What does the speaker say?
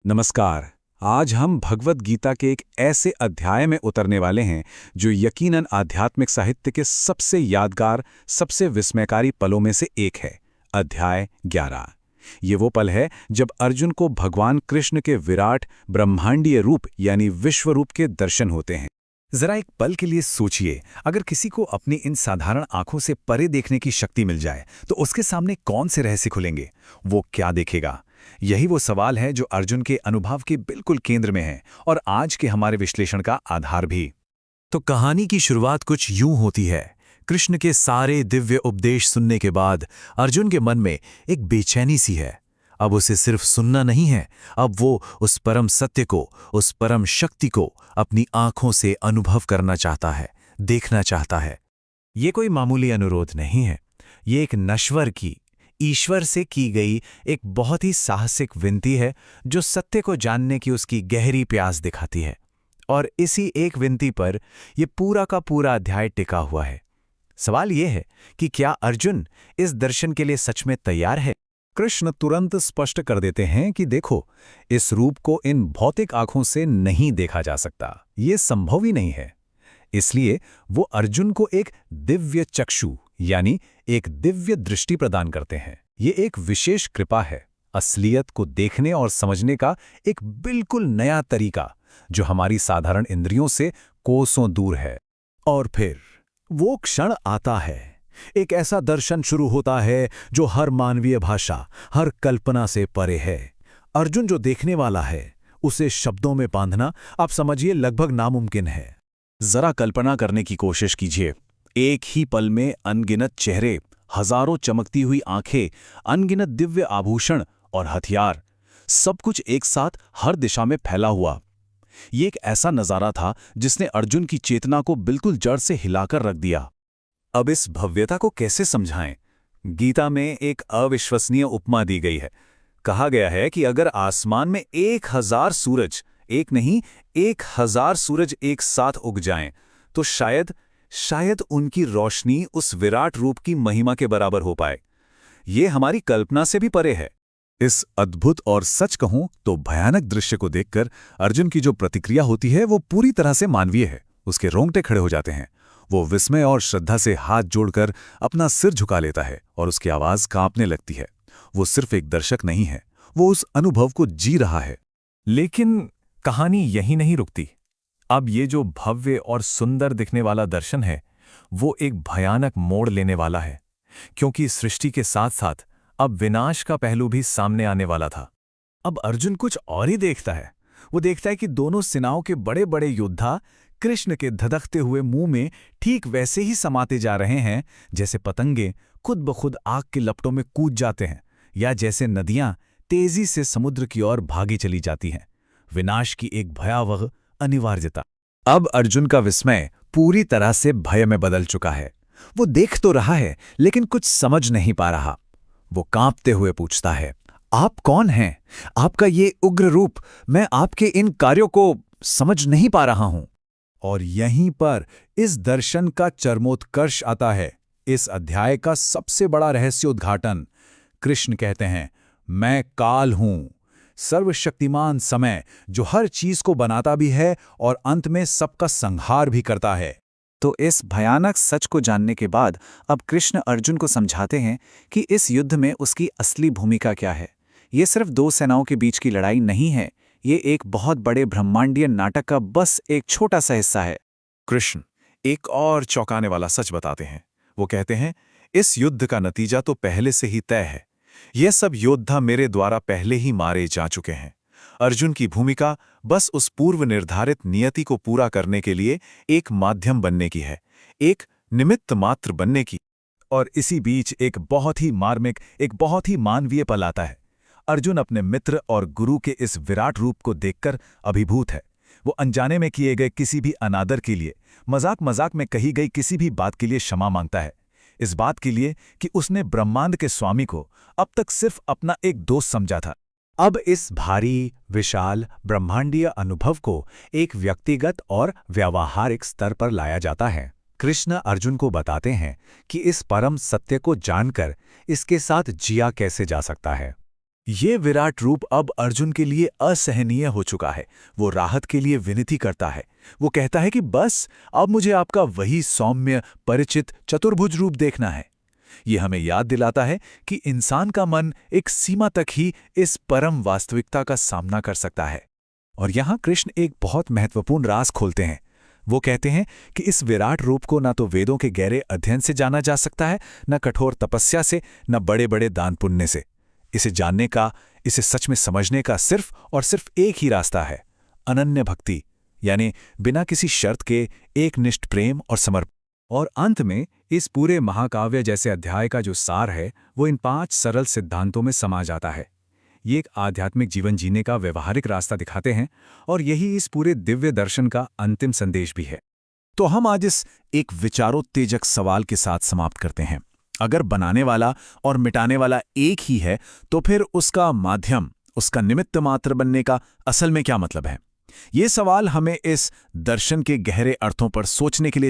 नमस्कार। आज हम भगवद गीता के एक ऐसे अध्याय में उतरने वाले हैं जो यकीनन आध्यात्मिक साहित्य के सबसे यादगार, सबसे विस्मयकारी पलों में से एक है। अध्याय 11। ये वो पल है जब अर्जुन को भगवान कृष्ण के विराट ब्रह्मांडीय रूप यानी विश्व रूप के दर्शन होते हैं। जरा एक पल के लिए सोचिए, अगर किसी को अपनी इन साधारण आंखों से परे देखने की शक्ति मिल जाए तो उसके सामने कौन से रहस्य खुलेंगे, वो क्या देखेगा? यही वो सवाल है जो अर्जुन के अनुभव के बिल्कुल केंद्र में है और आज के हमारे विश्लेषण का आधार भी। तो कहानी की शुरुआत कुछ यूं होती है। कृष्ण के सारे दिव्य उपदेश सुनने के बाद अर्जुन के मन में एक बेचैनी सी है। अब उसे सिर्फ सुनना नहीं है, अब वो उस परम सत्य को, उस परम शक्ति को अपनी आंखों से अनुभव करना चाहता है, देखना चाहता है। ये कोई मामूली अनुरोध नहीं है, ये एक नश्वर की, ईश्वर से की गई एक बहुत ही साहसिक विनती है जो सत्य को जानने की उसकी गहरी प्यास दिखाती है। और इसी एक विनती पर यह पूरा का पूरा अध्याय टिका हुआ है। सवाल यह है कि क्या अर्जुन इस दर्शन के लिए सच में तैयार है? कृष्ण तुरंत स्पष्ट कर देते हैं कि देखो, इस रूप को इन भौतिक आंखों से नहीं देखा जा सकता, ये संभव ही नहीं है। इसलिए वो अर्जुन को एक दिव्य चक्षु यानी एक दिव्य दृष्टि प्रदान करते हैं। ये एक विशेष कृपा है, असलियत को देखने और समझने का एक बिल्कुल नया तरीका जो हमारी साधारण इंद्रियों से कोसों दूर है। और फिर वो क्षण आता है, एक ऐसा दर्शन शुरू होता है जो हर मानवीय भाषा, हर कल्पना से परे है। अर्जुन जो देखने वाला है उसे शब्दों में बांधना, आप समझिए, लगभग नामुमकिन है। जरा कल्पना करने की कोशिश कीजिए। एक ही पल में अनगिनत चेहरे, हजारों चमकती हुई आंखें, अनगिनत दिव्य आभूषण और हथियार, सब कुछ एक साथ हर दिशा में फैला हुआ। ये एक ऐसा नजारा था जिसने अर्जुन की चेतना को बिल्कुल जड़ से हिलाकर रख दिया। अब इस भव्यता को कैसे समझाएं? गीता में एक अविश्वसनीय उपमा दी गई है। कहा गया है कि अगर आसमान में 1000 सूरज, एक नहीं 1000 सूरज एक साथ उग जाएं, तो शायद उनकी रोशनी उस विराट रूप की महिमा के बराबर हो पाए। ये हमारी कल्पना से भी परे है। इस अद्भुत और सच कहूं तो भयानक दृश्य को देखकर अर्जुन की जो प्रतिक्रिया होती है वो पूरी तरह से मानवीय है। उसके रोंगटे खड़े हो जाते हैं। वो विस्मय और श्रद्धा से हाथ जोड़कर अपना सिर झुका लेता है और उसकी आवाज कांपने लगती है। वो सिर्फ एक दर्शक नहीं है, वो उस अनुभव को जी रहा है। लेकिन कहानी यही नहीं रुकती। अब ये जो भव्य और सुंदर दिखने वाला दर्शन है वो एक भयानक मोड़ लेने वाला है, क्योंकि सृष्टि के साथ साथ अब विनाश का पहलू भी सामने आने वाला था। अब अर्जुन कुछ और ही देखता है। वो देखता है कि दोनों सेनाओं के बड़े बड़े योद्धा कृष्ण के धधकते हुए मुंह में ठीक वैसे ही समाते जा रहे हैं जैसे पतंगे खुद ब खुद आग के लपटों में कूद जाते हैं, या जैसे नदियां तेजी से समुद्र की ओर भागी चली जाती हैं। विनाश की एक भयावह अनिवार्यता। अब अर्जुन का विस्मय पूरी तरह से भय में बदल चुका है। वो देख तो रहा है लेकिन कुछ समझ नहीं पा रहा। वो कांपते हुए पूछता है, आप कौन हैं? आपका ये उग्र रूप, मैं आपके इन कार्यों को समझ नहीं पा रहा हूं। और यहीं पर इस दर्शन का चरमोत्कर्ष आता है, इस अध्याय का सबसे बड़ा रहस्य उद्घाटन। कृष्ण कहते हैं, मैं काल हूं, सर्वशक्तिमान समय जो हर चीज को बनाता भी है और अंत में सबका संहार भी करता है। तो इस भयानक सच को जानने के बाद अब कृष्ण अर्जुन को समझाते हैं कि इस युद्ध में उसकी असली भूमिका क्या है। ये सिर्फ दो सेनाओं के बीच की लड़ाई नहीं है, ये एक बहुत बड़े ब्रह्मांडीय नाटक का बस एक छोटा सा हिस्सा है। कृष्ण एक और चौंकाने वाला सच बताते हैं। वो कहते हैं, इस युद्ध का नतीजा तो पहले से ही तय है। ये सब योद्धा मेरे द्वारा पहले ही मारे जा चुके हैं। अर्जुन की भूमिका बस उस पूर्व निर्धारित नियति को पूरा करने के लिए एक माध्यम बनने की है, एक निमित्त मात्र बनने की। और इसी बीच एक बहुत ही मार्मिक, एक बहुत ही मानवीय पल आता है। अर्जुन अपने मित्र और गुरु के इस विराट रूप को देखकर अभिभूत है। वो अनजाने में किए गए किसी भी अनादर के लिए, मजाक मजाक में कही गई किसी भी बात के लिए क्षमा मांगता है। इस बात के लिए कि उसने ब्रह्मांड के स्वामी को अब तक सिर्फ अपना एक दोस्त समझा था। अब इस भारी, विशाल, ब्रह्मांडीय अनुभव को एक व्यक्तिगत और व्यावहारिक स्तर पर लाया जाता है। कृष्ण अर्जुन को बताते हैं कि इस परम सत्य को जानकर इसके साथ जिया कैसे जा सकता है। ये विराट रूप अब अर्जुन के लिए असहनीय हो चुका है। वो राहत के लिए विनती करता है। वो कहता है कि बस अब मुझे आपका वही सौम्य, परिचित, चतुर्भुज रूप देखना है। ये हमें याद दिलाता है कि इंसान का मन एक सीमा तक ही इस परम वास्तविकता का सामना कर सकता है। और यहाँ कृष्ण एक बहुत महत्वपूर्ण राज खोलते हैं। वो कहते हैं कि इस विराट रूप को न तो वेदों के गहरे अध्ययन से जाना जा सकता है, न कठोर तपस्या से, न बड़े बड़े दान पुण्य से। इसे जानने का, इसे सच में समझने का सिर्फ और सिर्फ एक ही रास्ता है, अनन्य भक्ति, यानी बिना किसी शर्त के एकनिष्ठ प्रेम और समर्पण। और अंत में इस पूरे महाकाव्य जैसे अध्याय का जो सार है वो इन 5 सरल सिद्धांतों में समा जाता है। ये एक आध्यात्मिक जीवन जीने का व्यवहारिक रास्ता दिखाते हैं और यही इस पूरे दिव्य दर्शन का अंतिम संदेश भी है। तो हम आज इस एक विचारोत्तेजक सवाल के साथ समाप्त करते हैं। अगर बनाने वाला और मिटाने वाला एक ही है, तो फिर उसका माध्यम, उसका निमित्त मात्र बनने का असल में क्या मतलब है? ये सवाल हमें इस दर्शन के गहरे अर्थों पर सोचने के लिए